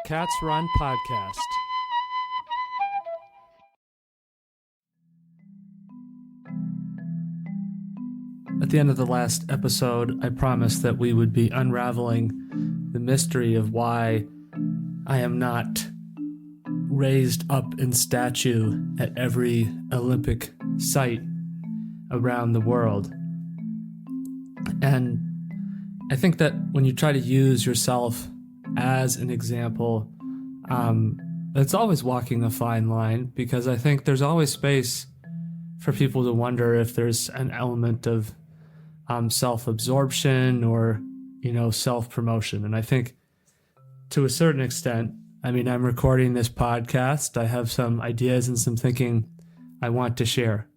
Cats Run podcast. At the end of the last episode, I promised that we would be unraveling the mystery of why I am not raised up in statue at every Olympic site around the world. And I think that when you try to use yourself as an example, it's always walking a fine line, because I think there's always space for people to wonder if there's an element of self-absorption or, self-promotion. And I think to a certain extent, I'm recording this podcast. I have some ideas and some thinking I want to share,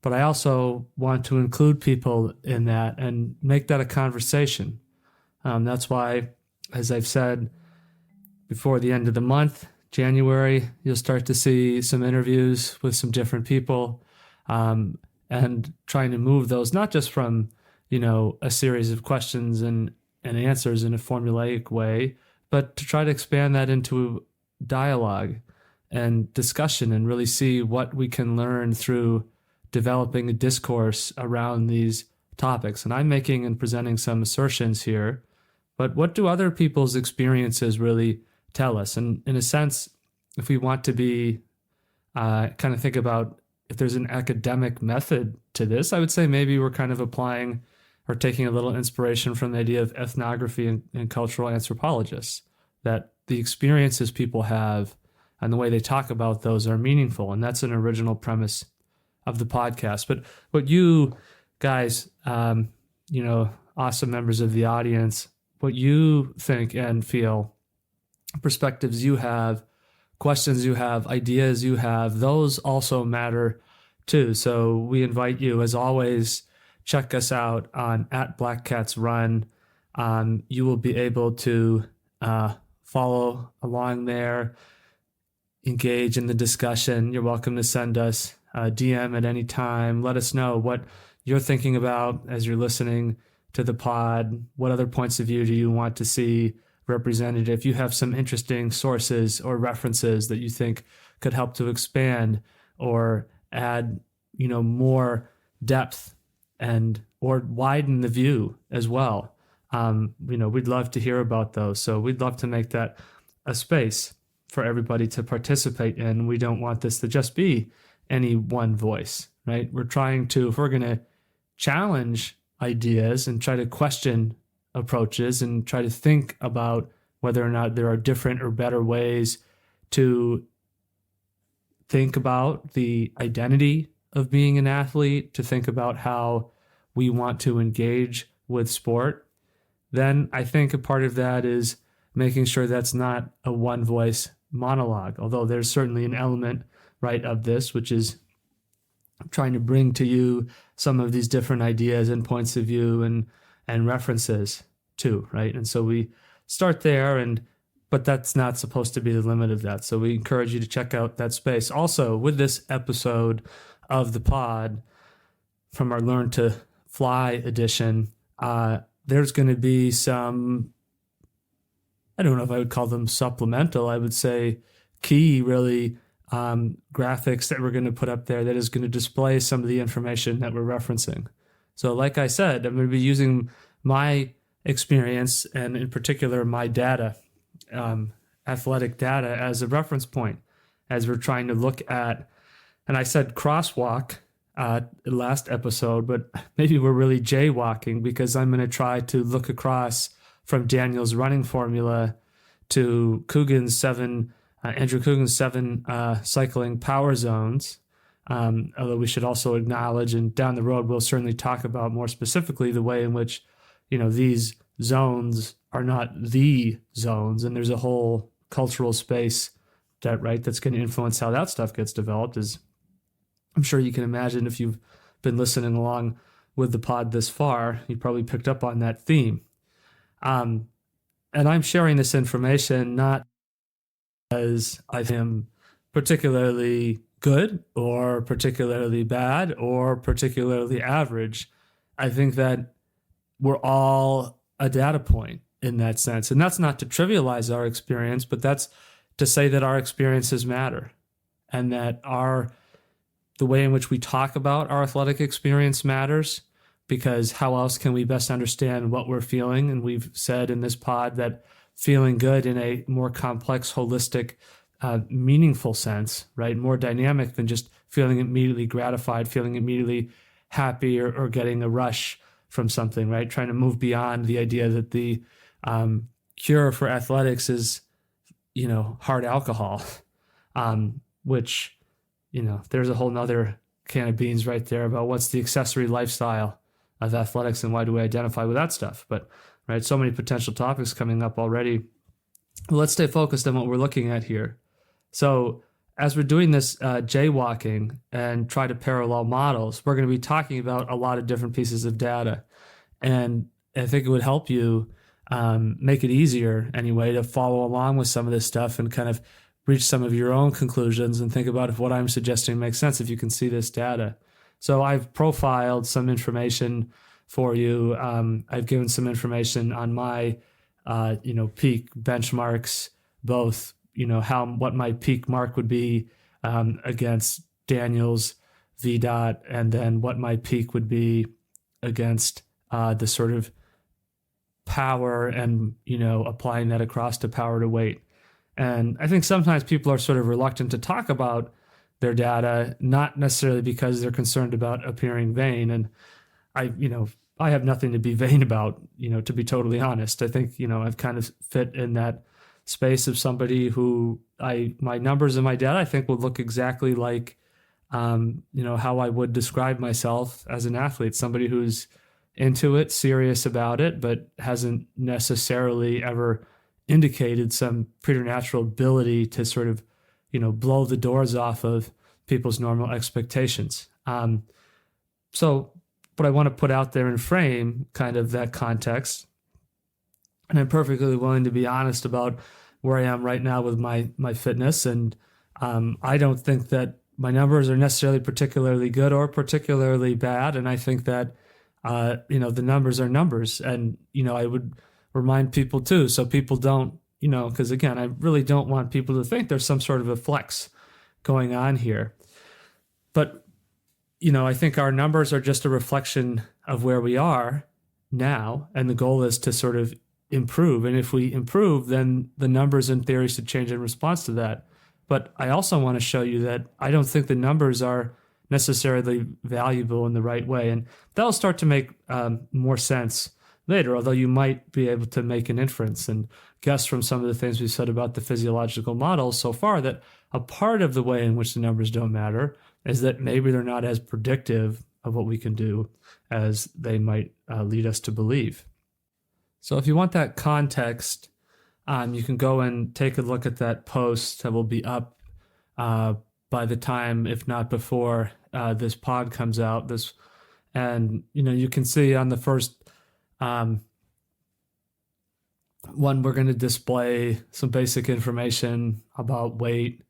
but I also want to include people in that and make that a conversation. That's why, as I've said, before the end of the month, January, you'll start to see some interviews with some different people, and trying to move those, not just from, a series of questions and answers in a formulaic way, but to try to expand that into dialogue and discussion and really see what we can learn through developing a discourse around these topics. And I'm making and presenting some assertions here, but what do other people's experiences really tell us? And in a sense, if we want to be kind of think about if there's an academic method to this, I would say maybe we're kind of applying or taking a little inspiration from the idea of ethnography and cultural anthropologists, that the experiences people have and the way they talk about those are meaningful. And that's an original premise of the podcast. But what you guys, awesome members of the audience, what you think and feel, perspectives you have, questions you have, ideas you have, those also matter too. So we invite you, as always, check us out on @BlackCatsRun. You will be able to follow along there, engage in the discussion. You're welcome to send us a DM at any time. Let us know what you're thinking about as you're listening to the pod. What other points of view do you want to see represented? If you have some interesting sources or references that you think could help to expand or add, more depth and or widen the view as well, we'd love to hear about those. So we'd love to make that a space for everybody to participate in. We don't want this to just be any one voice, right? We're trying to, if we're going to challenge ideas and try to question approaches and try to think about whether or not there are different or better ways to think about the identity of being an athlete, to think about how we want to engage with sport, then I think a part of that is making sure that's not a one voice monologue, although there's certainly an element, right, of this, which is trying to bring to you some of these different ideas and points of view and references too, right? And so we start there, but that's not supposed to be the limit of that. So we encourage you to check out that space. Also, with this episode of the pod from our Learn to Fly edition, there's going to be some, I don't know if I would call them supplemental, I would say key, really, graphics that we're going to put up there that is going to display some of the information that we're referencing. So like I said, I'm going to be using my experience and in particular my data, athletic data, as a reference point as we're trying to look at, and I said crosswalk last episode, but maybe we're really jaywalking, because I'm going to try to look across from Daniel's running formula to Andrew Coogan's seven cycling power zones. Although we should also acknowledge, and down the road we'll certainly talk about more specifically the way in which, these zones are not the zones, and there's a whole cultural space that's going to influence how that stuff gets developed, as I'm sure you can imagine if you've been listening along with the pod this far. You probably picked up on that theme. And I'm sharing this information not as I am particularly good or particularly bad or particularly average. I think that we're all a data point, in that sense. And that's not to trivialize our experience, but that's to say that our experiences matter, and that the way in which we talk about our athletic experience matters, because how else can we best understand what we're feeling? And we've said in this pod that feeling good in a more complex, holistic, meaningful sense, right? More dynamic than just feeling immediately gratified, feeling immediately happy, or getting a rush from something, right? Trying to move beyond the idea that the cure for athletics is, hard alcohol, which, there's a whole nother can of beans right there about what's the accessory lifestyle of athletics and why do we identify with that stuff. But, right, so many potential topics coming up already. Well, let's stay focused on what we're looking at here. So as we're doing this jaywalking and try to parallel models, we're going to be talking about a lot of different pieces of data. And I think it would help you make it easier anyway to follow along with some of this stuff and kind of reach some of your own conclusions and think about if what I'm suggesting makes sense if you can see this data. So I've profiled some information for you. I've given some information on my peak benchmarks, both what my peak mark would be against Daniel's Vdot, and then what my peak would be against the sort of power and applying that across to power to weight. And I think sometimes people are sort of reluctant to talk about their data, not necessarily because they're concerned about appearing vain. And I have nothing to be vain about, to be totally honest. I think, I've kind of fit in that space of somebody who my numbers and my data, I think, would look exactly like, how I would describe myself as an athlete, somebody who's into it, serious about it, but hasn't necessarily ever indicated some preternatural ability to sort of, blow the doors off of people's normal expectations. So what I want to put out there and frame kind of that context, and I'm perfectly willing to be honest about where I am right now with my fitness. And I don't think that my numbers are necessarily particularly good or particularly bad. And I think that, the numbers are numbers. And, I would remind people too, so people don't, because again, I really don't want people to think there's some sort of a flex going on here. But, I think our numbers are just a reflection of where we are now. And the goal is to sort of improve. And if we improve, then the numbers in theory should change in response to that. But I also want to show you that I don't think the numbers are necessarily valuable in the right way. And that'll start to make more sense later, although you might be able to make an inference and guess from some of the things we've said about the physiological models so far that a part of the way in which the numbers don't matter is that maybe they're not as predictive of what we can do as they might lead us to believe. So if you want that context, you can go and take a look at that post that will be up by the time, if not before, this pod comes out. And you can see on the first one, we're going to display some basic information about weight,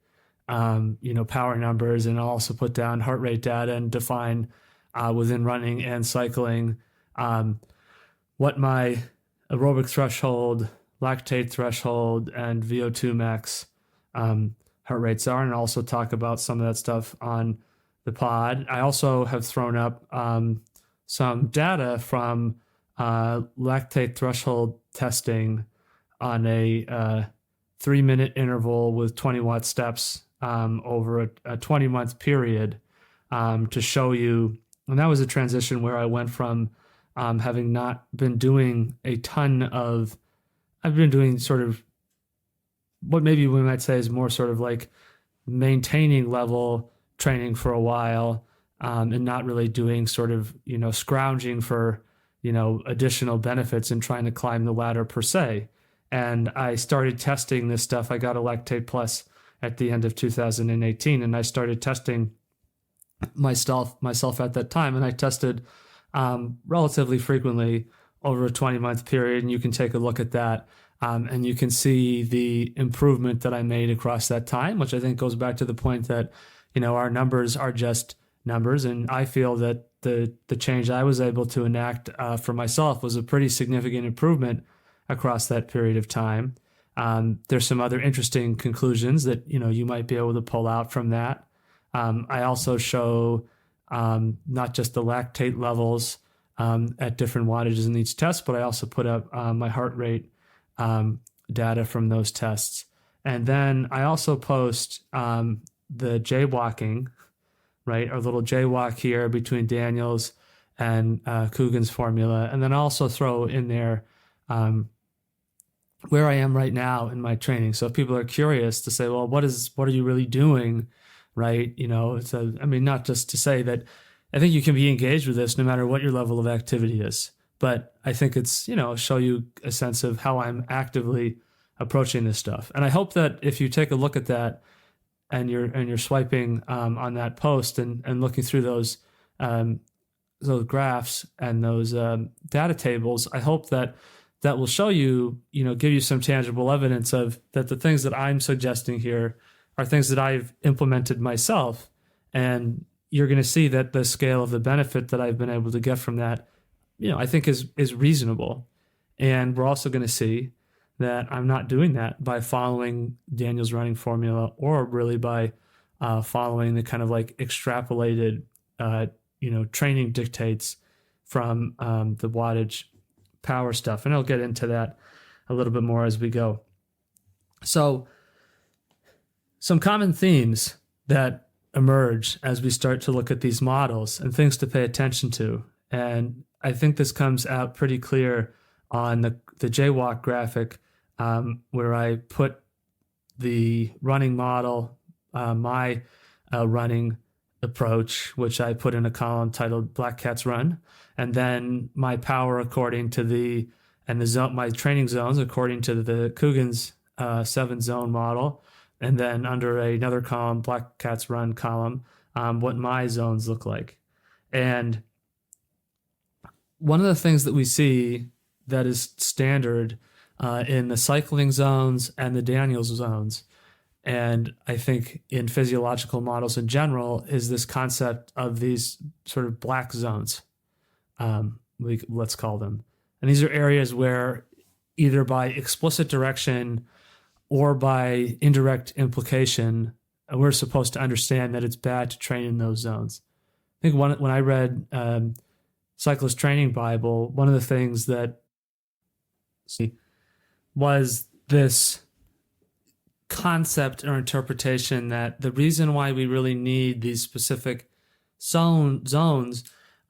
power numbers, and I'll also put down heart rate data and define within running and cycling what my aerobic threshold, lactate threshold, and VO2 max heart rates are, and also talk about some of that stuff on the pod. I also have thrown up some data from lactate threshold testing on a 3-minute interval with 20-watt steps over a 20-month period to show you. And that was a transition where I went from having not been doing a ton of, I've been doing sort of what maybe we might say is more sort of like maintaining level training for a while, and not really doing sort of, scrounging for, additional benefits and trying to climb the ladder per se. And I started testing this stuff. I got a Lactate Plus at the end of 2018, and I started testing myself at that time. And I tested relatively frequently over a 20-month period, and you can take a look at that. And you can see the improvement that I made across that time, which I think goes back to the point that, our numbers are just numbers. And I feel that the change I was able to enact for myself was a pretty significant improvement across that period of time. There's some other interesting conclusions that, you might be able to pull out from that. I also show not just the lactate levels at different wattages in each test, but I also put up my heart rate data from those tests. And then I also post the jaywalking, right? Our little jaywalk here between Daniels and Coogan's formula. And then I also throw in there where I am right now in my training. So if people are curious to say, well, what are you really doing? Right. Not just to say that I think you can be engaged with this no matter what your level of activity is, but I think it's, show you a sense of how I'm actively approaching this stuff. And I hope that if you take a look at that and you're swiping on that post and looking through those graphs and those data tables, I hope that will show you, give you some tangible evidence of that the things that I'm suggesting here are things that I've implemented myself. And you're going to see that the scale of the benefit that I've been able to get from that, I think is reasonable. And we're also going to see that I'm not doing that by following Daniel's running formula or really by following the kind of like extrapolated, training dictates from the wattage power stuff. And I'll get into that a little bit more as we go. So some common themes that emerge as we start to look at these models and things to pay attention to. And I think this comes out pretty clear on the jaywalk graphic where I put the running model, my running approach, which I put in a column titled Black Cats Run, and then my power according to my training zones according to the Coogan's 7-zone model, and then under another column, Black Cats Run column, what my zones look like. And one of the things that we see that is standard in the cycling zones and the Daniels zones, and I think in physiological models in general, is this concept of these sort of black zones, let's call them. And these are areas where either by explicit direction or by indirect implication, we're supposed to understand that it's bad to train in those zones. I think when I read Cyclist Training Bible, one of the things that was this concept or interpretation that the reason why we really need these specific zones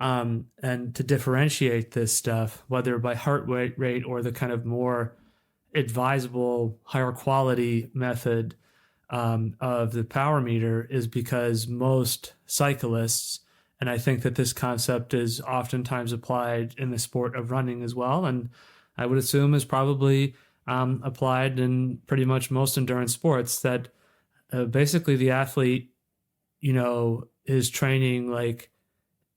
and to differentiate this stuff, whether by heart rate or the kind of more advisable, higher quality method of the power meter, is because most cyclists, and I think that this concept is oftentimes applied in the sport of running as well, and I would assume is probably applied in pretty much most endurance sports, that basically the athlete, is training like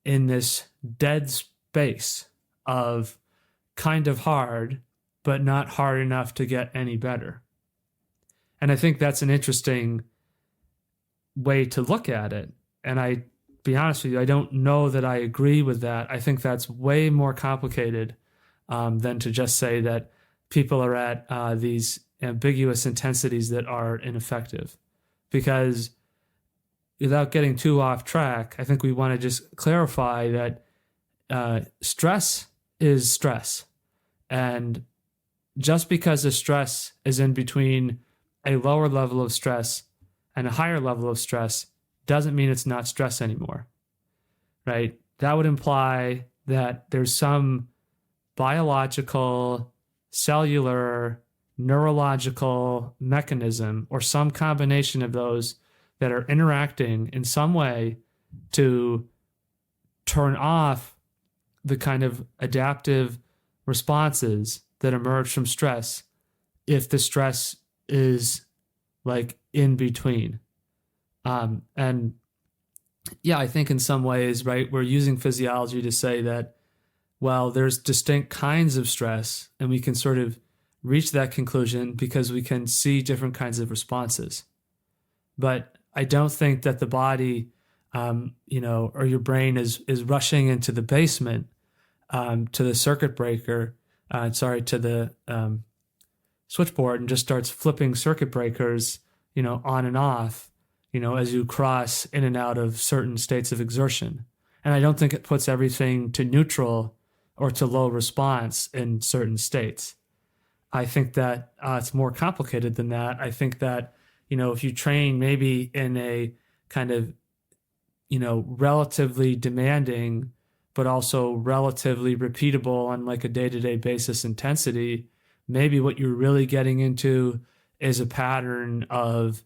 in this dead space of kind of hard, but not hard enough to get any better. And I think that's an interesting way to look at it. And I, be honest with you, I don't know that I agree with that. I think that's way more complicated than to just say that people are at these ambiguous intensities that are ineffective. Because without getting too off track, I think we want to just clarify that stress is stress. And just because the stress is in between a lower level of stress and a higher level of stress doesn't mean it's not stress anymore, right? That would imply that there's some biological, cellular, neurological mechanism or some combination of those that are interacting in some way to turn off the kind of adaptive responses that emerge from stress if the stress is like in between. And yeah, I think in some ways, right, we're using physiology to say that, well, there's distinct kinds of stress, and we can sort of reach that conclusion because we can see different kinds of responses. But I don't think that the body, or your brain is rushing into the basement to the circuit breaker to the switchboard and just starts flipping circuit breakers, on and off, as you cross in and out of certain states of exertion. And I don't think it puts everything to neutral or to low response in certain states. I think that it's more complicated than that. I think that, if you train maybe in a kind of, relatively demanding, but also relatively repeatable on like a day-to-day basis intensity, maybe what you're really getting into is a pattern of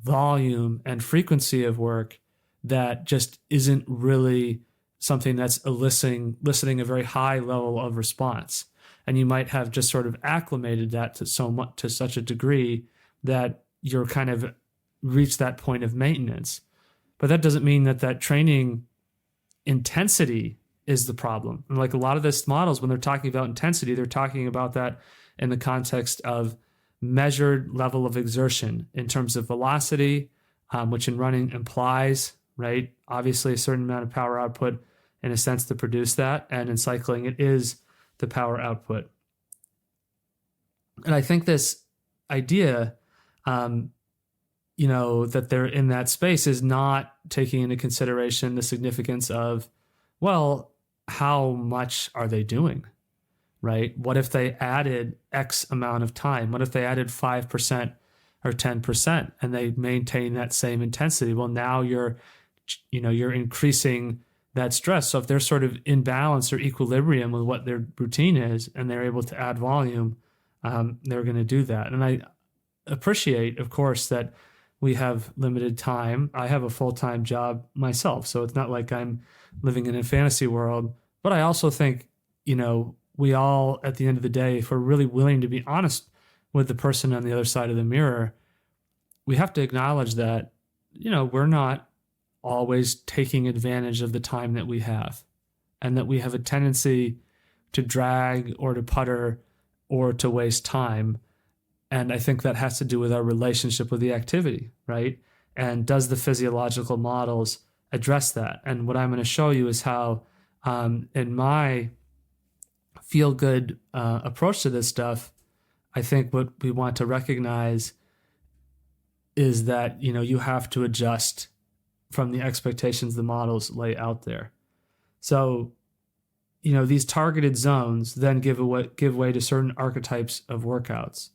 volume and frequency of work that just isn't really something that's eliciting a very high level of response. And you might have just sort of acclimated that to such a degree that you're kind of reached that point of maintenance. But that doesn't mean that training intensity is the problem. And like a lot of these models, when they're talking about intensity, they're talking about that in the context of measured level of exertion in terms of velocity, which in running implies, right, obviously a certain amount of power output in a sense to produce that. And in cycling, it is the power output. And I think this idea, that they're in that space is not taking into consideration the significance of, well, how much are they doing, right? What if they added X amount of time? What if they added 5% or 10% and they maintain that same intensity? Well, now you're increasing that stress. So if they're sort of in balance or equilibrium with what their routine is and they're able to add volume, they're going to do that. And I appreciate, of course, that we have limited time. I have a full-time job myself, so it's not like I'm living in a fantasy world. But I also think, we all, at the end of the day, if we're really willing to be honest with the person on the other side of the mirror, we have to acknowledge that, we're not always taking advantage of the time that we have, and that we have a tendency to drag or to putter or to waste time. And I think that has to do with our relationship with the activity, right? And does the physiological models address that? And what I'm going to show you is how, in my feel-good approach to this stuff, I think what we want to recognize is that, you have to adjust from the expectations the models lay out there. So, these targeted zones then give way to certain archetypes of workouts.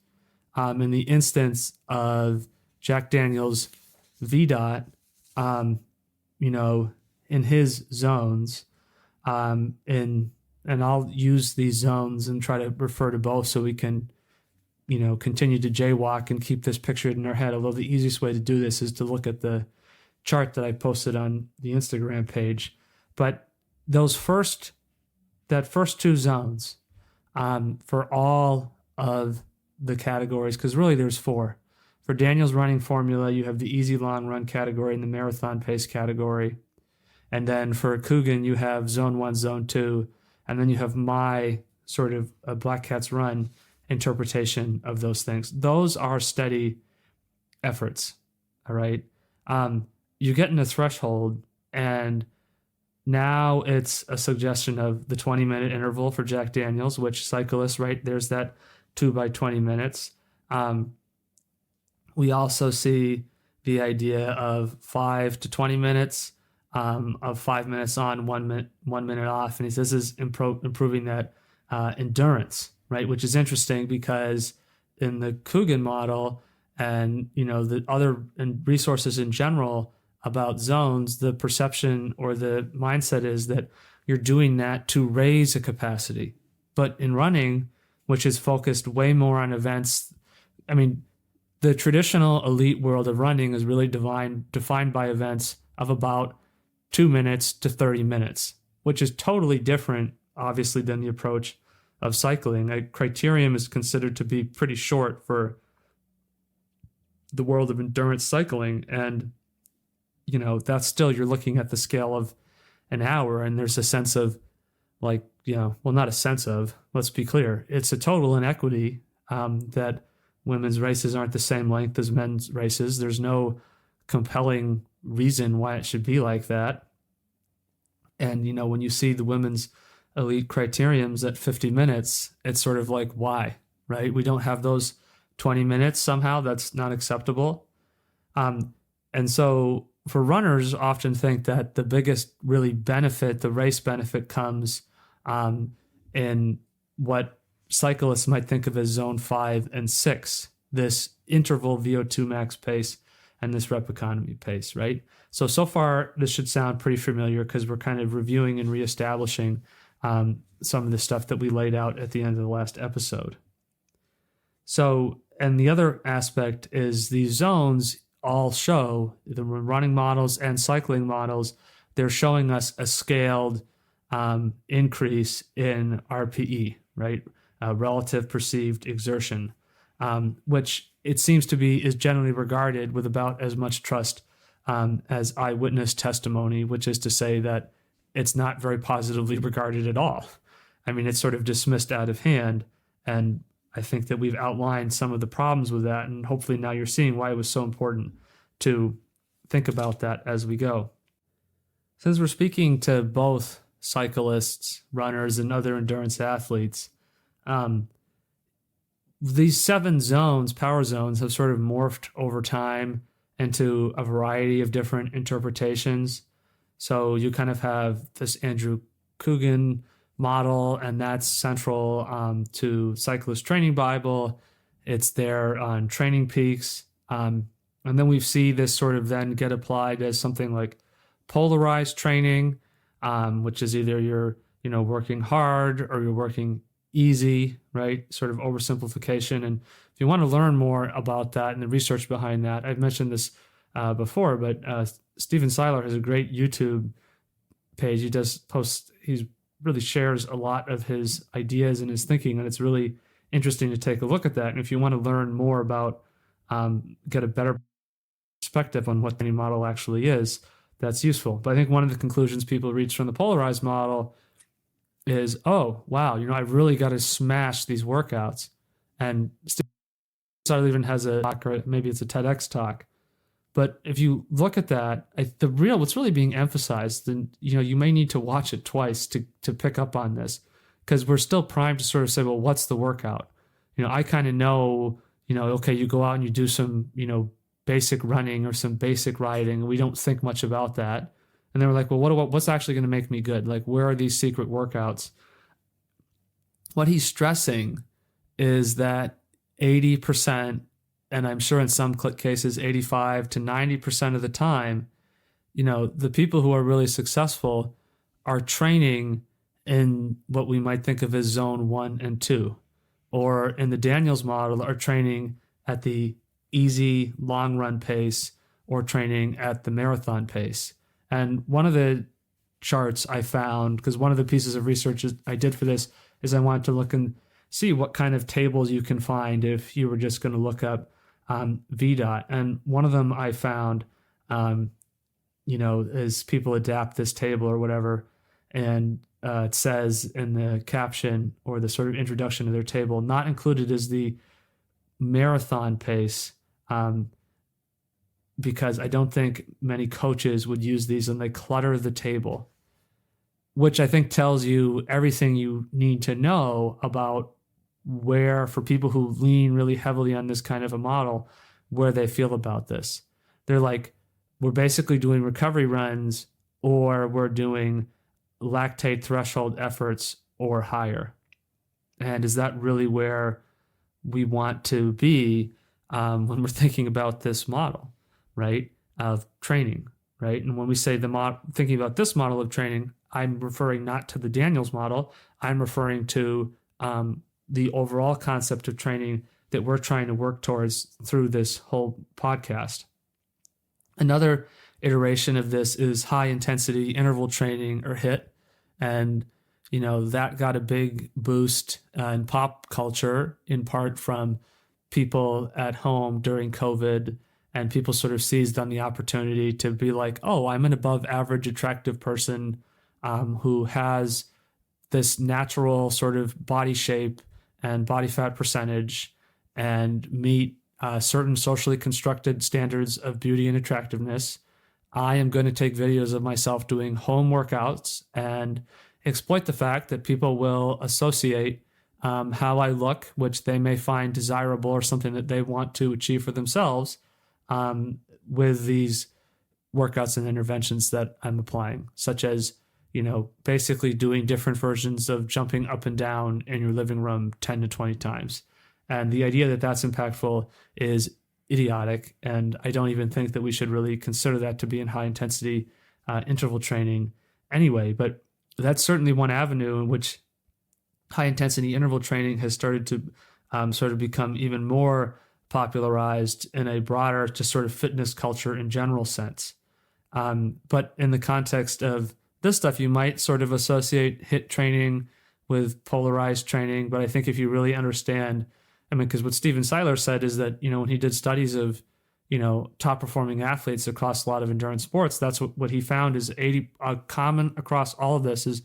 In the instance of Jack Daniels' Vdot, in his zones, and I'll use these zones and try to refer to both so we can, continue to jaywalk and keep this pictured in our head. Although the easiest way to do this is to look at the chart that I posted on the Instagram page. But that first two zones, for all of the categories, because really there's four. For Daniel's running formula, you have the easy long run category and the marathon pace category. And then for Coogan, you have zone 1, zone 2, and then you have my sort of a Black Cat's Run interpretation of those things. Those are steady efforts, all right? You get in a threshold, and now it's a suggestion of the 20-minute interval for Jack Daniels, which cyclists, right, there's that 2 by 20 minutes. We also see the idea of 5 to 20 minutes, of 5 minutes on, 1 minute off. And he says this is improving that endurance, right? Which is interesting because in the Coogan model and, the other and resources in general about zones, the perception or the mindset is that you're doing that to raise a capacity. But in running, which is focused way more on events. I mean, the traditional elite world of running is really defined by events of about 2 minutes to 30 minutes, which is totally different, obviously, than the approach of cycling. A criterium is considered to be pretty short for the world of endurance cycling. And, that's still, you're looking at the scale of an hour, and there's a sense of like, not a sense of, let's be clear, it's a total inequity that women's races aren't the same length as men's races. There's no compelling reason why it should be like that. And, when you see the women's elite criteriums at 50 minutes, it's sort of like, why, right? We don't have those 20 minutes somehow. That's not acceptable. And so for runners, often think that the biggest really benefit, the race benefit, comes in what cyclists might think of as zone 5 and 6, this interval VO2 max pace and this rep economy pace, right? So far, this should sound pretty familiar because we're kind of reviewing and reestablishing some of the stuff that we laid out at the end of the last episode. So, and the other aspect is these zones all show, the running models and cycling models, they're showing us a scaled increase in RPE, right? Relative perceived exertion, which it seems to be is generally regarded with about as much trust as eyewitness testimony, which is to say that it's not very positively regarded at all. I mean, it's sort of dismissed out of hand. And I think that we've outlined some of the problems with that. And hopefully now you're seeing why it was so important to think about that as we go. Since we're speaking to both cyclists, runners, and other endurance athletes, these 7 zones, power zones, have sort of morphed over time into a variety of different interpretations. So you kind of have this Andrew Coogan model, and that's central to Cyclist Training Bible. It's there on Training Peaks. And then we see this sort of then get applied as something like polarized training, which is either you're working hard or you're working easy, right? Sort of oversimplification. And if you want to learn more about that and the research behind that, I've mentioned this before, but Stephen Seiler has a great YouTube page. He does posts, he really shares a lot of his ideas and his thinking, and it's really interesting to take a look at that. And if you want to learn more about, get a better perspective on what any model actually is, that's useful. But I think one of the conclusions people reach from the polarized model is, oh, wow, I've really got to smash these workouts. And Steve even has a talk, or maybe it's a TEDx talk. But if you look at that, what's really being emphasized, then you may need to watch it twice to pick up on this, because we're still primed to sort of say, well, what's the workout? I kind of know, okay, you go out and you do some, basic running or some basic riding, and we don't think much about that. And then we're like, well, what's actually going to make me good? Like, where are these secret workouts? What he's stressing is that 80%, and I'm sure in some cases 85 to 90% of the time, the people who are really successful are training in what we might think of as zone 1 and 2, or in the Daniels model are training at the easy long run pace or training at the marathon pace. And one of the charts I found, because one of the pieces of research I did for this is I wanted to look and see what kind of tables you can find if you were just going to look up Vdot. And one of them I found, is people adapt this table or whatever. And it says in the caption or the sort of introduction to their table, not included is the marathon pace, because I don't think many coaches would use these, and they clutter the table, which I think tells you everything you need to know about where, for people who lean really heavily on this kind of a model, where they feel about this. They're like, we're basically doing recovery runs, or we're doing lactate threshold efforts or higher. And is that really where we want to be when we're thinking about this model, right, of training, right? And when we say thinking about this model of training, I'm referring not to the Daniels model. I'm referring to the overall concept of training that we're trying to work towards through this whole podcast. Another iteration of this is high intensity interval training, or HIIT. And, that got a big boost in pop culture, in part from people at home during COVID, and people sort of seized on the opportunity to be like, oh, I'm an above average attractive person who has this natural sort of body shape and body fat percentage and meet certain socially constructed standards of beauty and attractiveness. I am going to take videos of myself doing home workouts, and exploit the fact that people will associate how I look, which they may find desirable or something that they want to achieve for themselves, with these workouts and interventions that I'm applying, such as, basically doing different versions of jumping up and down in your living room 10 to 20 times. And the idea that that's impactful is idiotic. And I don't even think that we should really consider that to be in high intensity interval training anyway. But that's certainly one avenue in which high intensity interval training has started to sort of become even more popularized in a broader, just sort of fitness culture in general sense. But in the context of this stuff, you might sort of associate HIIT training with polarized training. But I think if you really understand, because what Steven Seiler said is that, when he did studies of, top performing athletes across a lot of endurance sports, that's what he found is common across all of this is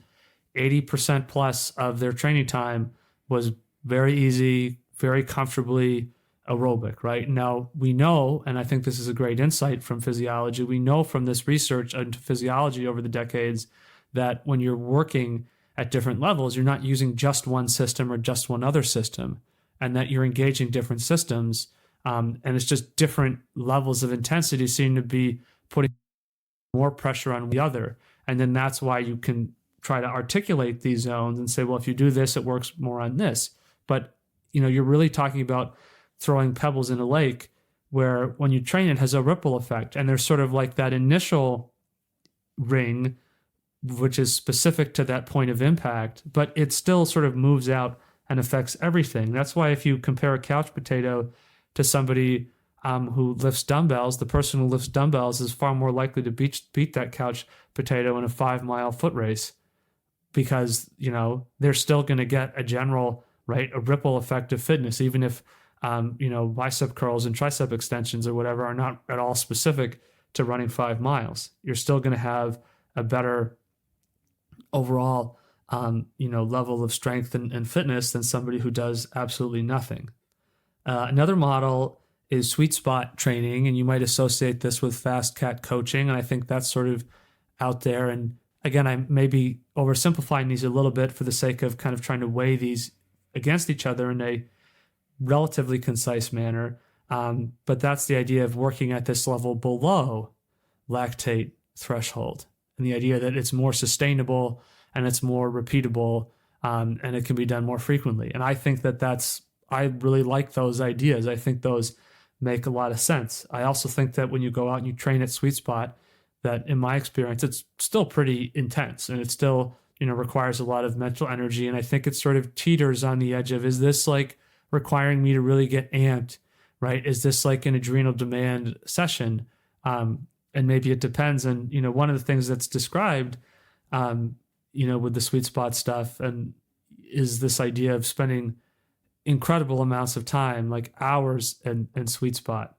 80% plus of their training time was very easy, very comfortably aerobic, right? Now, we know, and I think this is a great insight from physiology, we know from this research into physiology over the decades that when you're working at different levels, you're not using just one system or just one other system, and that you're engaging different systems. And it's just different levels of intensity seem to be putting more pressure on the other. And then that's why you can try to articulate these zones and say, well, if you do this, it works more on this. But, you're really talking about throwing pebbles in a lake where when you train, it has a ripple effect. And there's sort of like that initial ring, which is specific to that point of impact, but it still sort of moves out and affects everything. That's why if you compare a couch potato to somebody who lifts dumbbells, the person who lifts dumbbells is far more likely to beat that couch potato in a 5-mile foot race because, they're still going to get a general, right, a ripple effect of fitness, even if bicep curls and tricep extensions or whatever are not at all specific to running 5 miles. You're still going to have a better overall, level of strength and fitness than somebody who does absolutely nothing. Another model is sweet spot training, and you might associate this with fast cat coaching. And I think that's sort of out there. And again, I may be oversimplifying these a little bit for the sake of kind of trying to weigh these against each other in a relatively concise manner. But that's the idea of working at this level below lactate threshold, and the idea that it's more sustainable and it's more repeatable, and it can be done more frequently. And I think I really like those ideas. I think those make a lot of sense. I also think that when you go out and you train at sweet spot, that in my experience, it's still pretty intense and it still, requires a lot of mental energy. And I think it sort of teeters on the edge of, is this like requiring me to really get amped, right? Is this like an adrenal demand session? And maybe it depends. And, one of the things that's described, with the sweet spot stuff and is this idea of spending incredible amounts of time, like hours in sweet spot.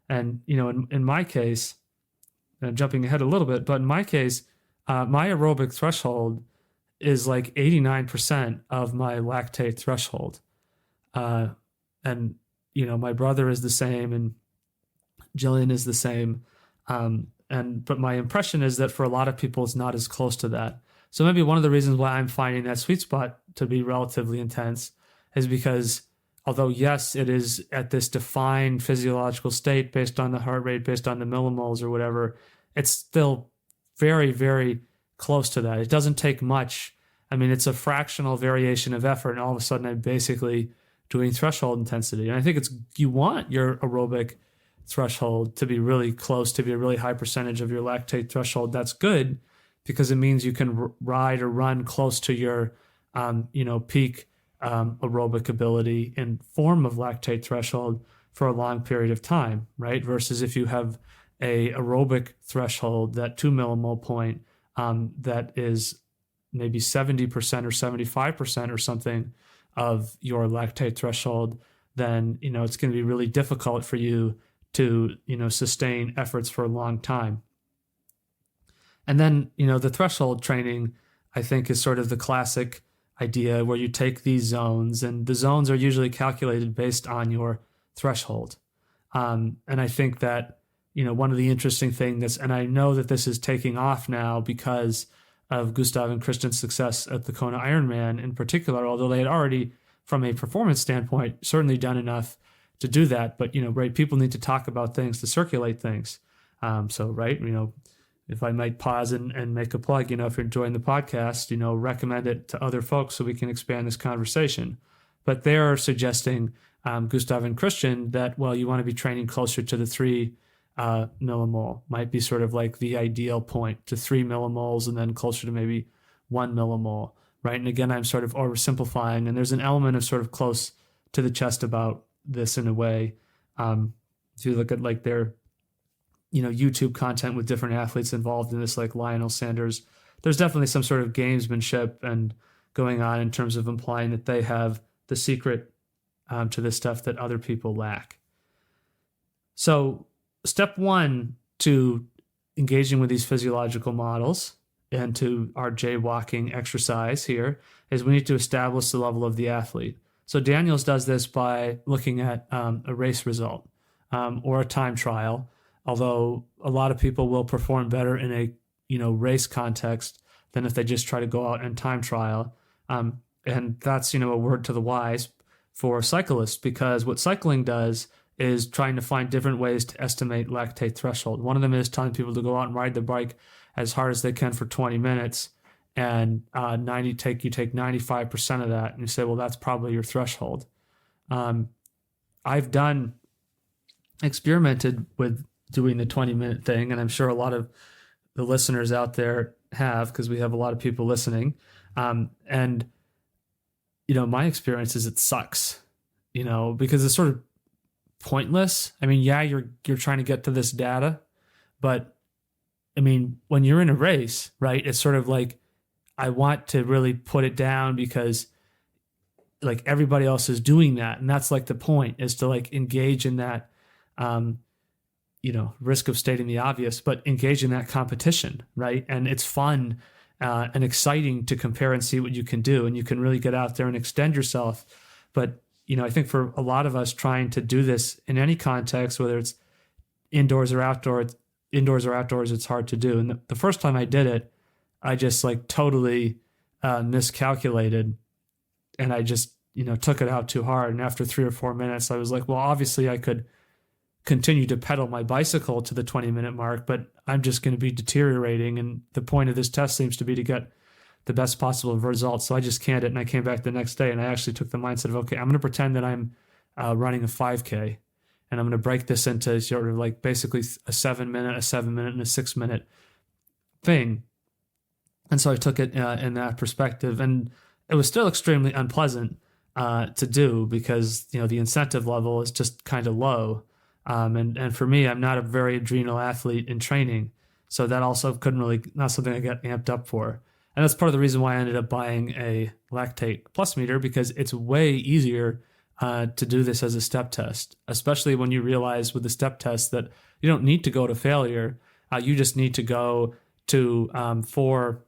And, in my case, I'm jumping ahead a little bit, but in my case, my aerobic threshold is like 89% of my lactate threshold. And, my brother is the same and Jillian is the same. But my impression is that for a lot of people, it's not as close to that. So maybe one of the reasons why I'm finding that sweet spot to be relatively intense is because although, yes, it is at this defined physiological state based on the heart rate, based on the millimoles or whatever, it's still very, very close to that. It doesn't take much. It's a fractional variation of effort, and all of a sudden I'm basically doing threshold intensity. And I think you want your aerobic threshold to be really close, to be a really high percentage of your lactate threshold. That's good because it means you can ride or run close to your, peak aerobic ability in form of lactate threshold for a long period of time, right? Versus if you have a aerobic threshold, that 2 millimole point, that is maybe 70% or 75% or something of your lactate threshold, then, it's going to be really difficult for you to, sustain efforts for a long time. And then, the threshold training, I think, is sort of the classic idea where you take these zones, and the zones are usually calculated based on your threshold. And I think that, one of the interesting things and I know that this is taking off now because of Gustav and Christian's success at the Kona Ironman in particular, although they had already, from a performance standpoint, certainly done enough to do that. But, right, people need to talk about things, to circulate things. So, right, if I might pause and make a plug, if you're enjoying the podcast, recommend it to other folks so we can expand this conversation. But they're suggesting, Gustav and Christian, that, well, you want to be training closer to the 3 millimole, might be sort of like the ideal point, to 3 millimoles and then closer to maybe 1 millimole, right? And again, I'm sort of oversimplifying, and there's an element of sort of close to the chest about this in a way. If you look at like their, YouTube content with different athletes involved in this, like Lionel Sanders, there's definitely some sort of gamesmanship and going on in terms of implying that they have the secret to this stuff that other people lack. So step 1 to engaging with these physiological models and to our jaywalking exercise here is we need to establish the level of the athlete. So Daniels does this by looking at a race result or a time trial, although a lot of people will perform better in a race context than if they just try to go out and time trial. And that's a word to the wise for cyclists, because what cycling does is trying to find different ways to estimate lactate threshold. One of them is telling people to go out and ride the bike as hard as they can for 20 minutes, and you take 95% of that, and you say, well, that's probably your threshold. I've experimented with doing the 20-minute thing, and I'm sure a lot of the listeners out there have, because we have a lot of people listening. And my experience is it sucks, because it's sort of pointless. I mean, yeah, you're trying to get to this data, but I mean, when you're in a race, right, it's sort of like, I want to really put it down because like everybody else is doing that. And that's like the point, is to like engage in that, risk of stating the obvious, but engage in that competition, right? And it's fun and exciting to compare and see what you can do. And you can really get out there and extend yourself. But, I think for a lot of us trying to do this in any context, whether it's indoors or outdoors, it's hard to do. And the first time I did it, I just like totally miscalculated, and I just, took it out too hard. And after 3 or 4 minutes, I was like, well, obviously I could continue to pedal my bicycle to the 20-minute mark, but I'm just going to be deteriorating. And the point of this test seems to be to get the best possible results. So I just canned it, and I came back the next day, and I actually took the mindset of, okay, I'm going to pretend that I'm running a 5K, and I'm going to break this into sort of like basically a 7-minute, a 7-minute, and a 6-minute thing. And so I took it in that perspective, and it was still extremely unpleasant to do, because the incentive level is just kind of low. And for me, I'm not a very adrenal athlete in training, so that also not something I got amped up for. And that's part of the reason why I ended up buying a lactate plus meter, because it's way easier to do this as a step test, especially when you realize with the step test that you don't need to go to failure. You just need to go to 4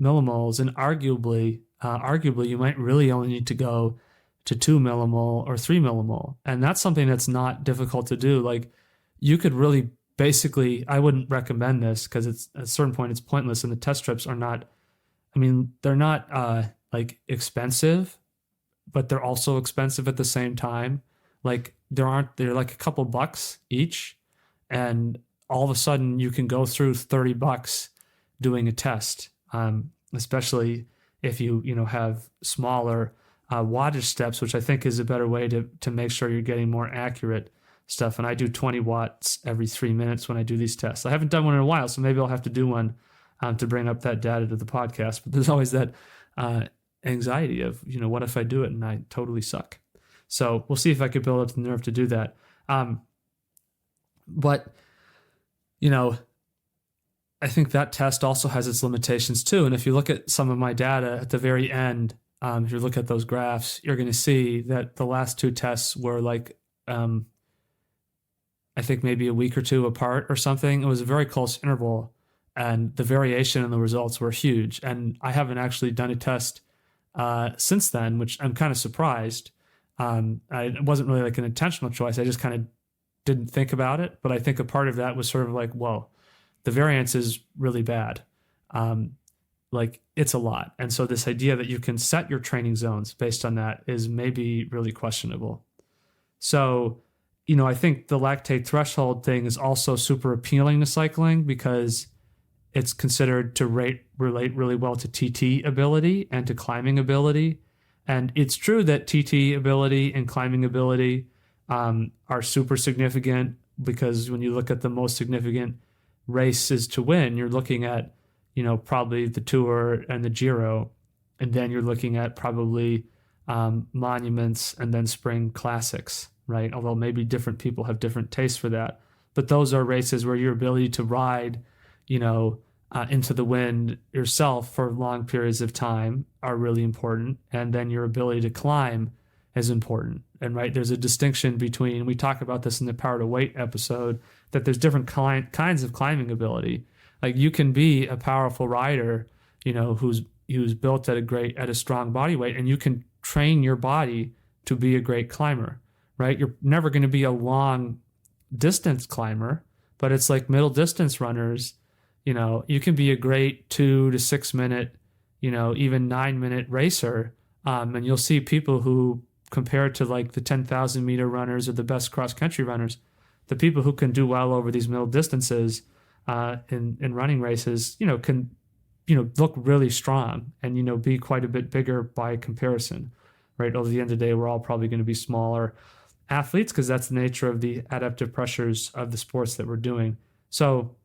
millimoles, and arguably you might really only need to go to 2 millimole or 3 millimole. And that's something that's not difficult to do. Like, you could really basically, I wouldn't recommend this, because it's at a certain point it's pointless, and the test strips are not, they're not like expensive, but they're also expensive at the same time. Like they're like a couple bucks each, and all of a sudden you can go through $30 doing a test, especially if you have smaller wattage steps, which I think is a better way to make sure you're getting more accurate stuff. And I do 20 watts every 3 minutes when I do these tests. I haven't done one in a while, so maybe I'll have to do one to bring up that data to the podcast. But there's always that anxiety of, what if I do it and I totally suck? So we'll see if I could build up the nerve to do that. But I think that test also has its limitations too. And if you look at some of my data at the very end, if you look at those graphs, you're going to see that the last 2 tests were like, I think maybe a week or 2 apart or something. It was a very close interval, and the variation in the results were huge. And I haven't actually done a test since then, which I'm kind of surprised. It wasn't really like an intentional choice. I just kind of didn't think about it. But I think a part of that was sort of like, whoa, the variance is really bad. like it's a lot. And so this idea that you can set your training zones based on that is maybe really questionable. So, I think the lactate threshold thing is also super appealing to cycling because it's considered to relate really well to TT ability and to climbing ability. And it's true that TT ability and climbing ability are super significant, because when you look at the most significant races to win, you're looking at, probably the Tour and the Giro, and then you're looking at probably monuments and then spring classics, right? Although maybe different people have different tastes for that. But those are races where your ability to ride, into the wind yourself for long periods of time are really important. And then your ability to climb is important. And right, there's a distinction between, we talk about this in the Power to Weight episode, that there's different kinds of climbing ability. Like you can be a powerful rider, who's built at a strong body weight, and you can train your body to be a great climber, right? You're never going to be a long distance climber, but it's like middle distance runners, you can be a great 2 to 6 minute, even 9-minute racer. And you'll see people who, compared to like the 10,000 meter runners or the best cross country runners, the people who can do well over these middle distances in running races, can, look really strong and, be quite a bit bigger by comparison, right? Over the end of the day, we're all probably going to be smaller athletes because that's the nature of the adaptive pressures of the sports that we're doing. So,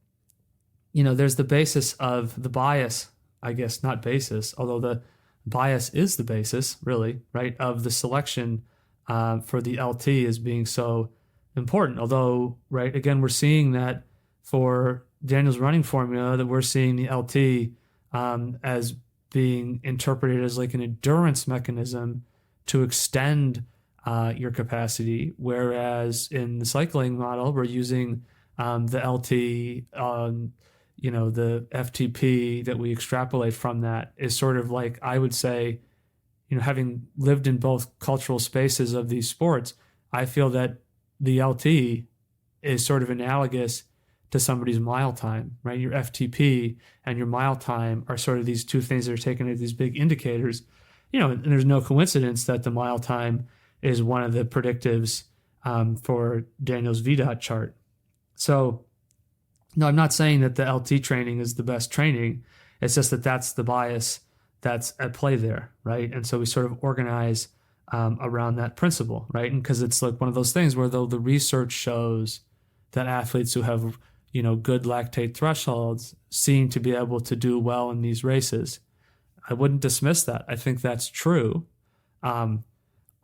there's the basis of the bias, I guess, not basis, although the bias is the basis, really, right, of the selection for the LT as being so important. Although, right, again, we're seeing that for Daniel's running formula, that we're seeing the LT as being interpreted as like an endurance mechanism to extend your capacity, whereas in the cycling model, we're using the LT, the FTP that we extrapolate from that is sort of like, I would say, having lived in both cultural spaces of these sports, I feel that the LT is sort of analogous to somebody's mile time, right? Your FTP and your mile time are sort of these two things that are taken as these big indicators, and there's no coincidence that the mile time is one of the predictives for Daniel's Vdot chart. So, no, I'm not saying that the LT training is the best training. It's just that that's the bias that's at play there, right? And so we sort of organize around that principle, right? And because it's like one of those things where, though the research shows that athletes who have, good lactate thresholds seem to be able to do well in these races, I wouldn't dismiss that. I think that's true.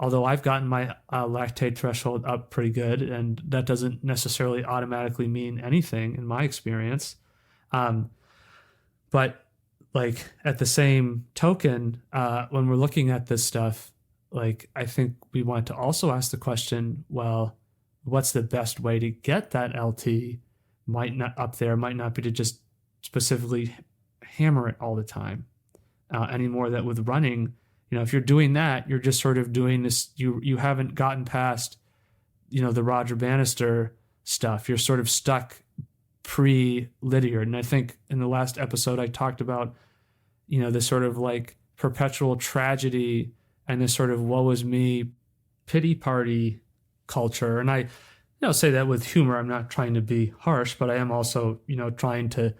Although I've gotten my lactate threshold up pretty good, and that doesn't necessarily automatically mean anything in my experience. But like at the same token, when we're looking at this stuff, like I think we want to also ask the question, well, what's the best way to get that LT might not be to just specifically hammer it all the time anymore. That with running, if you're doing that, you're just sort of doing this, you haven't gotten past, the Roger Bannister stuff. You're sort of stuck pre-Lydiard. And I think in the last episode, I talked about, this sort of like perpetual tragedy and this sort of woe is me pity party culture. And I, say that with humor. I'm not trying to be harsh, but I am also, trying to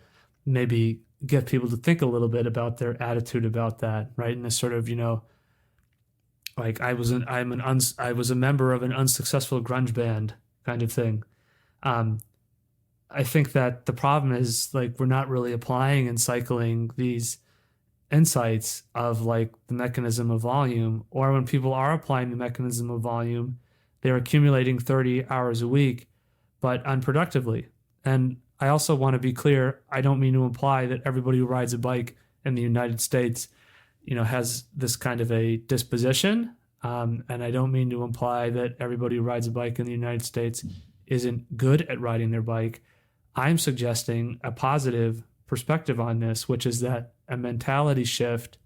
maybe get people to think a little bit about their attitude about that, right? And this sort of, like I was a member of an unsuccessful grunge band kind of thing. I think that the problem is like we're not really applying in cycling these insights of like the mechanism of volume, or when people are applying the mechanism of volume, they're accumulating 30 hours a week, but unproductively. And I also want to be clear, I don't mean to imply that everybody who rides a bike in the United States, has this kind of a disposition. And I don't mean to imply that everybody who rides a bike in the United States isn't good at riding their bike. I'm suggesting a positive perspective on this, which is that a mentality shift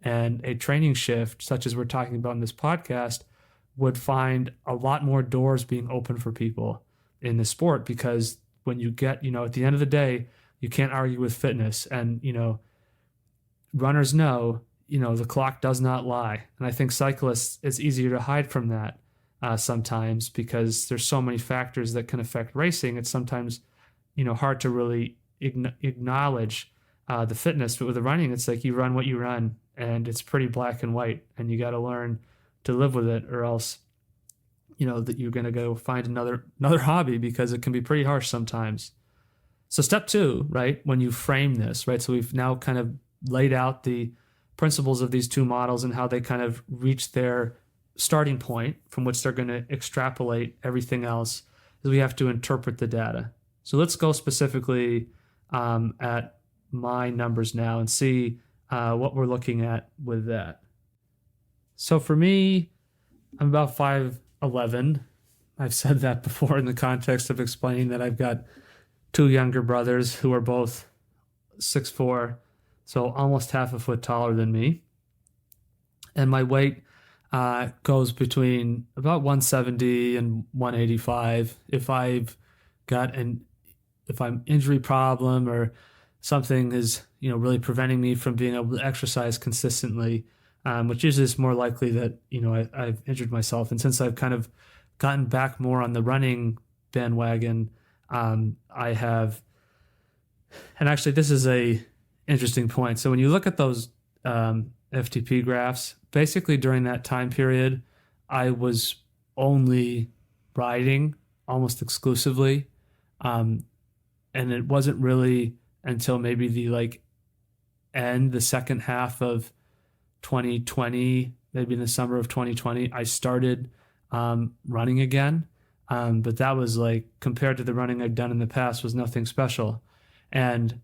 and a training shift, such as we're talking about in this podcast, would find a lot more doors being open for people in the sport, because when you get, at the end of the day, you can't argue with fitness. And, runners know, the clock does not lie. And I think cyclists, it's easier to hide from that sometimes because there's so many factors that can affect racing. It's sometimes, hard to really acknowledge the fitness. But with the running, it's like you run what you run, and it's pretty black and white, and you got to learn to live with it, or else, that you're going to go find another hobby, because it can be pretty harsh sometimes. So step 2, right, when you frame this, right, so we've now kind of laid out the principles of these two models and how they kind of reach their starting point from which they're going to extrapolate everything else, is we have to interpret the data. So let's go specifically at my numbers now and see what we're looking at with that. So for me, I'm about 5'11". I've said that before in the context of explaining that I've got 2 younger brothers who are both 6'4", so almost half a foot taller than me. And my weight goes between about 170 and 185. If I'm injury problem or something is really preventing me from being able to exercise consistently, which usually is more likely that I've injured myself. And since I've kind of gotten back more on the running bandwagon, I have, and actually this is a interesting point. So when you look at those FTP graphs, basically during that time period, I was only riding almost exclusively. And it wasn't really until maybe the second half of 2020, maybe in the summer of 2020, I started running again. But that was compared to the running I'd done in the past, was nothing special. And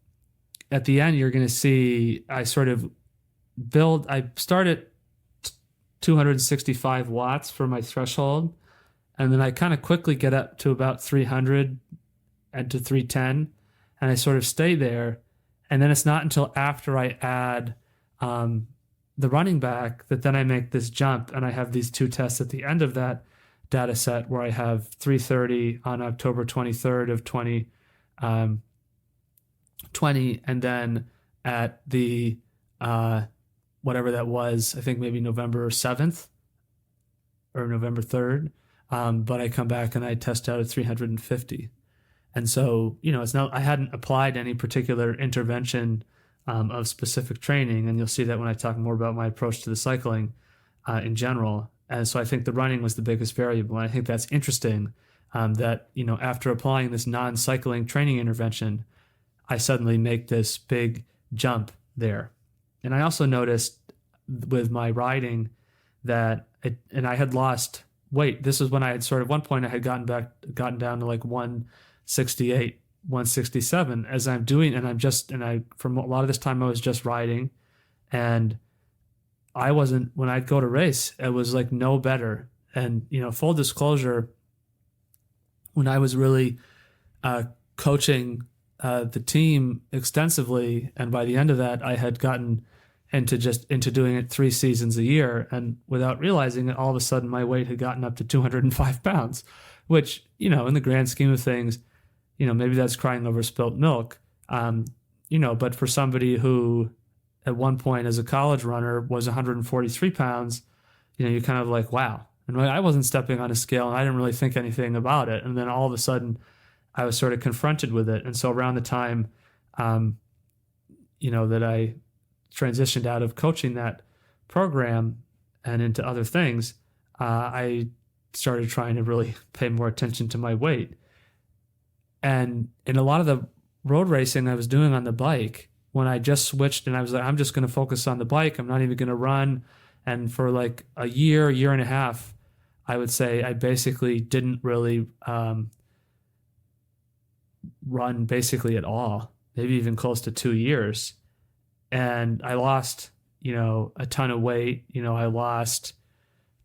at the end, you're going to see I started 265 watts for my threshold. And then I kind of quickly get up to about 300 and to 310. And I sort of stay there. And then it's not until after I add the running back that then I make this jump. And I have these 2 tests at the end of that data set where I have 330 on October 23rd of 2020, and then at the whatever that was, I think maybe November 7th or November 3rd, but I come back and I test out at 350. And so, it's not, I hadn't applied any particular intervention of specific training, and you'll see that when I talk more about my approach to the cycling in general. And so I think the running was the biggest variable. And I think that's interesting that, after applying this non-cycling training intervention, I suddenly make this big jump there. And I also noticed with my riding that and I had lost weight. This is when I had at one point I had gotten down to 168, 167 as I'm doing. And from a lot of this time I was just riding, and when I'd go to race, it was no better. And, full disclosure, when I was really coaching the team extensively, and by the end of that, I had gotten into doing it 3 seasons a year. And without realizing it, all of a sudden my weight had gotten up to 205 pounds, which, in the grand scheme of things, maybe that's crying over spilt milk. But for somebody who at one point as a college runner was 143 pounds, you're kind of wow. And I wasn't stepping on a scale and I didn't really think anything about it. And then all of a sudden I was sort of confronted with it. And so around the time, that I transitioned out of coaching that program and into other things, I started trying to really pay more attention to my weight. And in a lot of the road racing I was doing on the bike, when I just switched and I was I'm just going to focus on the bike, I'm not even going to run. And for a year and a half, I would say I basically didn't really run basically at all, maybe even close to 2 years. And I lost, a ton of weight. I lost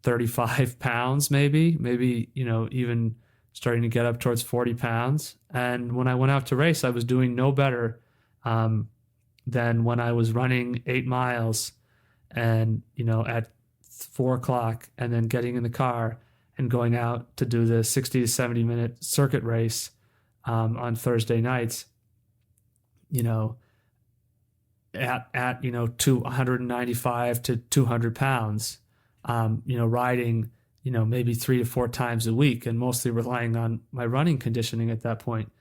35 pounds, maybe, even starting to get up towards 40 pounds. And when I went out to race, I was doing no better than when I was running 8 miles and, at 4 o'clock, and then getting in the car and going out to do the 60 to 70 minute circuit race on Thursday nights, at to 195 to 200 pounds, riding, maybe 3 to 4 times a week, and mostly relying on my running conditioning at that point.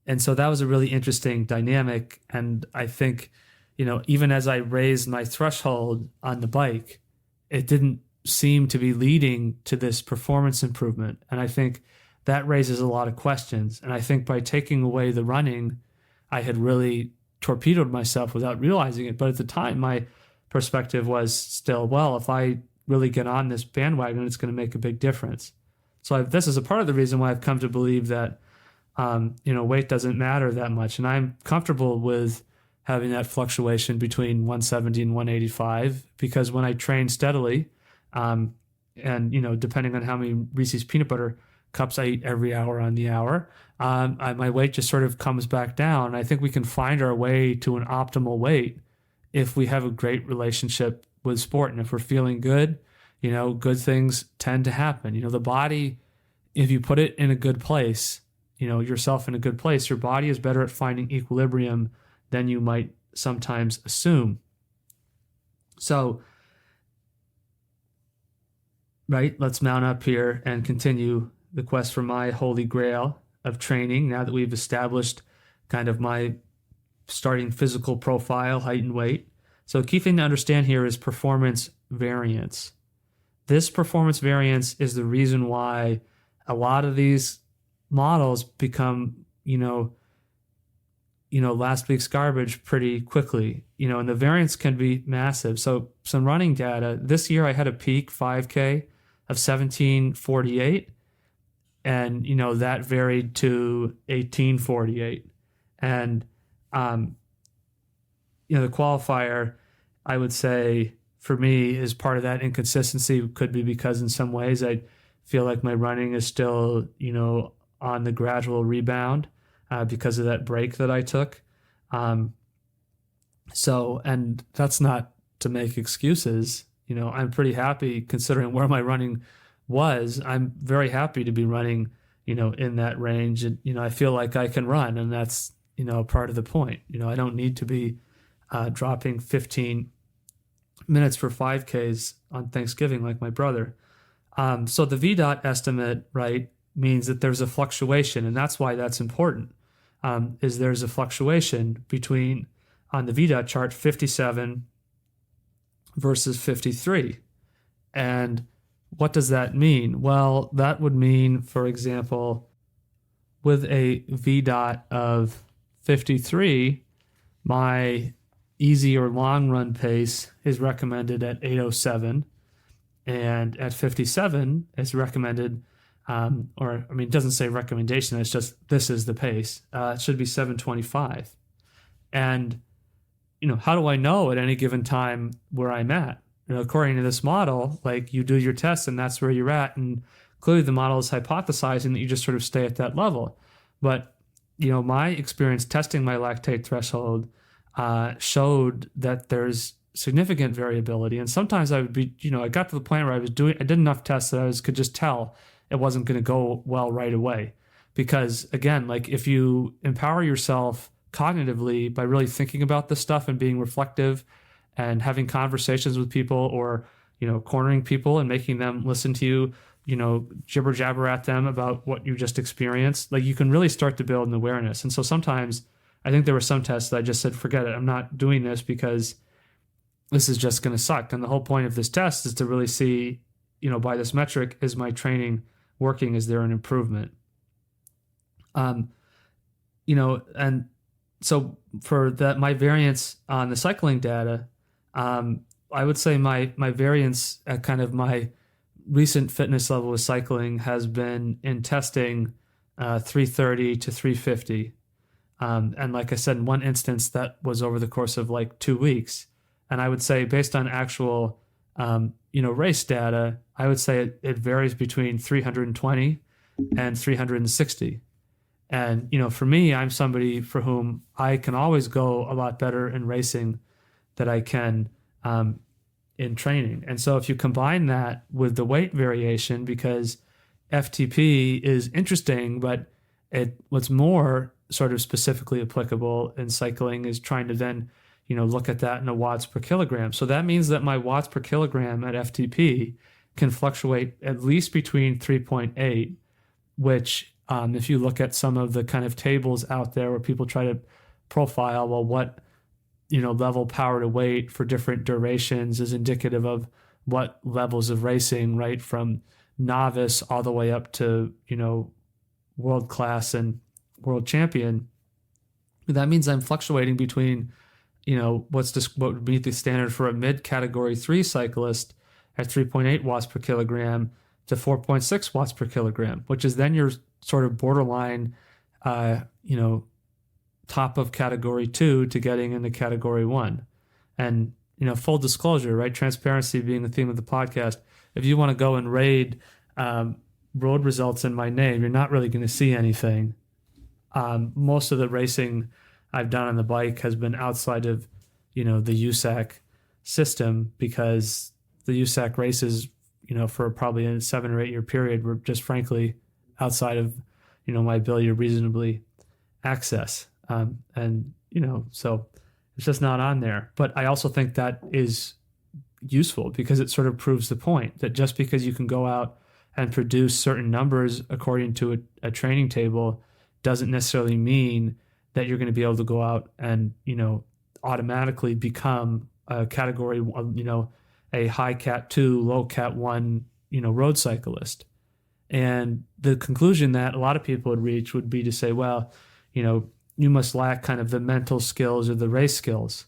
And so that was a really interesting dynamic. And I think, even as I raised my threshold on the bike, it didn't seem to be leading to this performance improvement. And I think that raises a lot of questions. And I think by taking away the running, I had really torpedoed myself without realizing it. But at the time, my perspective was still, well, if I really get on this bandwagon, it's going to make a big difference. So this is a part of the reason why I've come to believe that, weight doesn't matter that much. And I'm comfortable with having that fluctuation between 170 and 185, because when I train steadily, and, depending on how many Reese's peanut butter cups I eat every hour on the hour, my weight just sort of comes back down. I think we can find our way to an optimal weight if we have a great relationship with sport. And if we're feeling good, good things tend to happen. The body, if you put it in a good place, yourself in a good place, your body is better at finding equilibrium than you might sometimes assume. So, right, let's mount up here and continue the quest for my holy grail of training. Now that we've established kind of my starting physical profile, height and weight. So the key thing to understand here is performance variance. This performance variance is the reason why a lot of these models become, last week's garbage pretty quickly, and the variance can be massive. So some running data, this year I had a peak 5K of 17:48, and, that varied to 18:48. And, the qualifier, I would say, for me, is part of that inconsistency. Could be because in some ways I feel like my running is still, on the gradual rebound because of that break that I took. And that's not to make excuses. I'm pretty happy considering where my running was. I'm very happy to be running, in that range. And, I feel like I can run, and that's, part of the point. I don't need to be dropping 15 minutes for 5Ks on Thanksgiving like my brother. So the Vdot estimate, right, means that there's a fluctuation, and that's why that's important, is there's a fluctuation between, on the Vdot chart, 57 versus 53. And what does that mean? Well, that would mean, for example, with a Vdot of 53, my easy or long run pace is recommended at 8:07, and at 57 it's recommended, it doesn't say recommendation, it's just this is the pace. It should be 7:25. And, how do I know at any given time where I'm at? According to this model, like, you do your tests and that's where you're at. And clearly the model is hypothesizing that you just sort of stay at that level. But, my experience testing my lactate threshold showed that there's significant variability. And sometimes I would be, I got to the point where I did enough tests that I could just tell it wasn't going to go well right away. Because again, like, if you empower yourself cognitively by really thinking about this stuff and being reflective and having conversations with people, or, cornering people and making them listen to you, jibber jabber at them about what you just experienced, like, you can really start to build an awareness. And so sometimes I think there were some tests that I just said, forget it, I'm not doing this because this is just going to suck. And the whole point of this test is to really see, by this metric, is my training working? Is there an improvement? And so for that, my variance on the cycling data, I would say my variance at kind of my recent fitness level with cycling has been in testing 330 to 350. And like I said, in one instance, that was over the course of like 2 weeks. And I would say, based on actual, race data, I would say it varies between 320 and 360. And, for me, I'm somebody for whom I can always go a lot better in racing than I can in training. And so if you combine that with the weight variation, because FTP is interesting, but what's more sort of specifically applicable in cycling is trying to then look at that in a watts per kilogram. So that means that my watts per kilogram at FTP can fluctuate at least between 3.8, which if you look at some of the kind of tables out there where people try to profile, well, what level power to weight for different durations is indicative of what levels of racing, right? From novice all the way up to, world class and world champion. That means I'm fluctuating between, what would be the standard for a mid category 3 cyclist at 3.8 watts per kilogram to 4.6 watts per kilogram, which is then your sort of borderline, top of category 2 to getting into category 1. And, full disclosure, right? Transparency being the theme of the podcast. If you want to go and raid road results in my name, you're not really going to see anything. Most of the racing I've done on the bike has been outside of, the USAC system, because the USAC races, for probably a 7 or 8 year period were just frankly outside of, my ability to reasonably access. So it's just not on there. But I also think that is useful because it sort of proves the point that just because you can go out and produce certain numbers according to a training table doesn't necessarily mean that you're going to be able to go out and, automatically become a category, a high cat 2, low cat 1, road cyclist. And the conclusion that a lot of people would reach would be to say, well, you must lack kind of the mental skills or the race skills.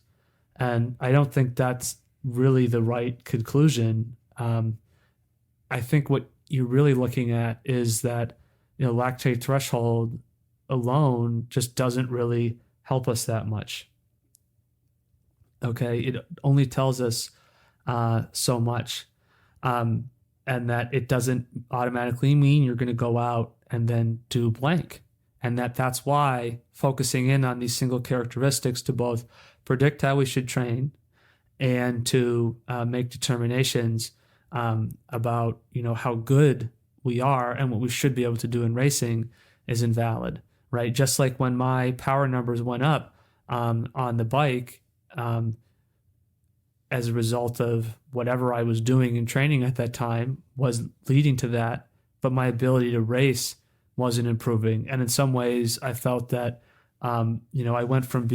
And I don't think that's really the right conclusion. I think what you're really looking at is that, lactate threshold alone just doesn't really help us that much. Okay, it only tells us so much. And that it doesn't automatically mean you're going to go out and then do blank. And that's why focusing in on these single characteristics to both predict how we should train and to make determinations about, how good we are and what we should be able to do in racing is invalid, right? Just like when my power numbers went up on the bike as a result of whatever I was doing in training at that time was leading to that, but my ability to race wasn't improving. And in some ways I felt that, I went from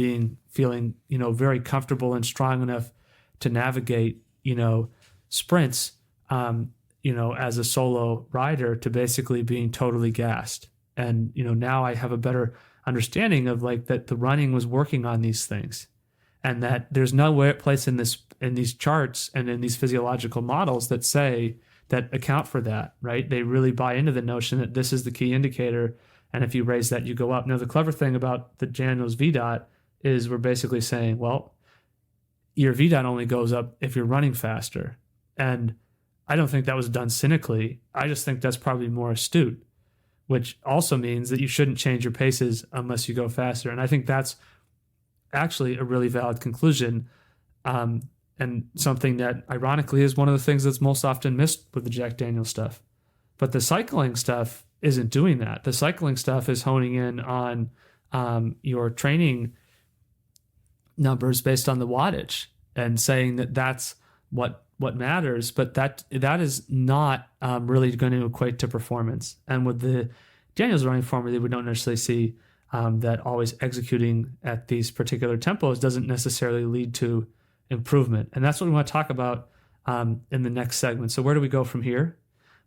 feeling, very comfortable and strong enough to navigate, sprints, as a solo rider to basically being totally gassed. And, now I have a better understanding of that the running was working on these things, and that there's no place in these charts and in these physiological models that account for that, right? They really buy into the notion that this is the key indicator, and if you raise that, you go up. Now, the clever thing about the Daniels Vdot is we're basically saying, well, your Vdot only goes up if you're running faster. And I don't think that was done cynically. I just think that's probably more astute, which also means that you shouldn't change your paces unless you go faster. And I think that's actually a really valid conclusion, and something that ironically is one of the things that's most often missed with the Jack Daniels stuff. But the cycling stuff isn't doing that. The cycling stuff is honing in on your training numbers based on the wattage and saying that that's what matters, but that is not really going to equate to performance. And with the Daniels running formula, we don't necessarily see that always executing at these particular tempos doesn't necessarily lead to improvement. And that's what we want to talk about in the next segment. So where do we go from here?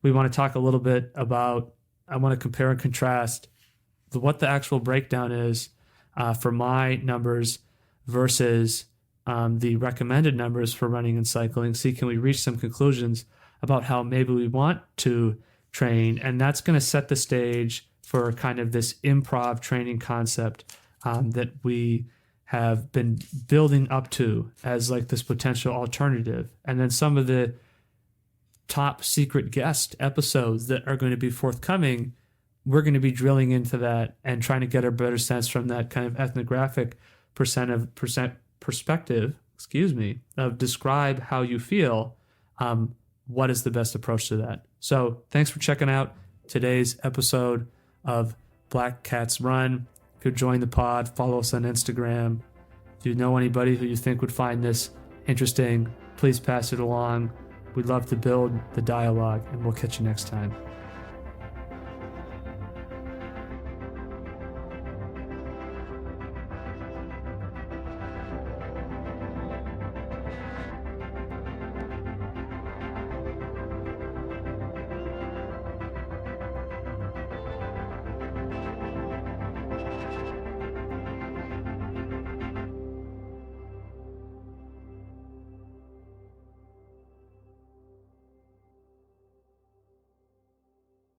We want to talk a little bit about, I want to compare and contrast what the actual breakdown is for my numbers versus the recommended numbers for running and cycling. See, can we reach some conclusions about how maybe we want to train? And that's going to set the stage for kind of this improv training concept that we have been building up to as this potential alternative. And then some of the top secret guest episodes that are going to be forthcoming, we're going to be drilling into that and trying to get a better sense from that kind of ethnographic perspective, of describe how you feel, what is the best approach to that. So thanks for checking out today's episode of Black Cats Run. If you're enjoying the pod, follow us on Instagram, If you know anybody who you think would find this interesting, please pass it along. We'd love to build the dialogue, and we'll catch you next time.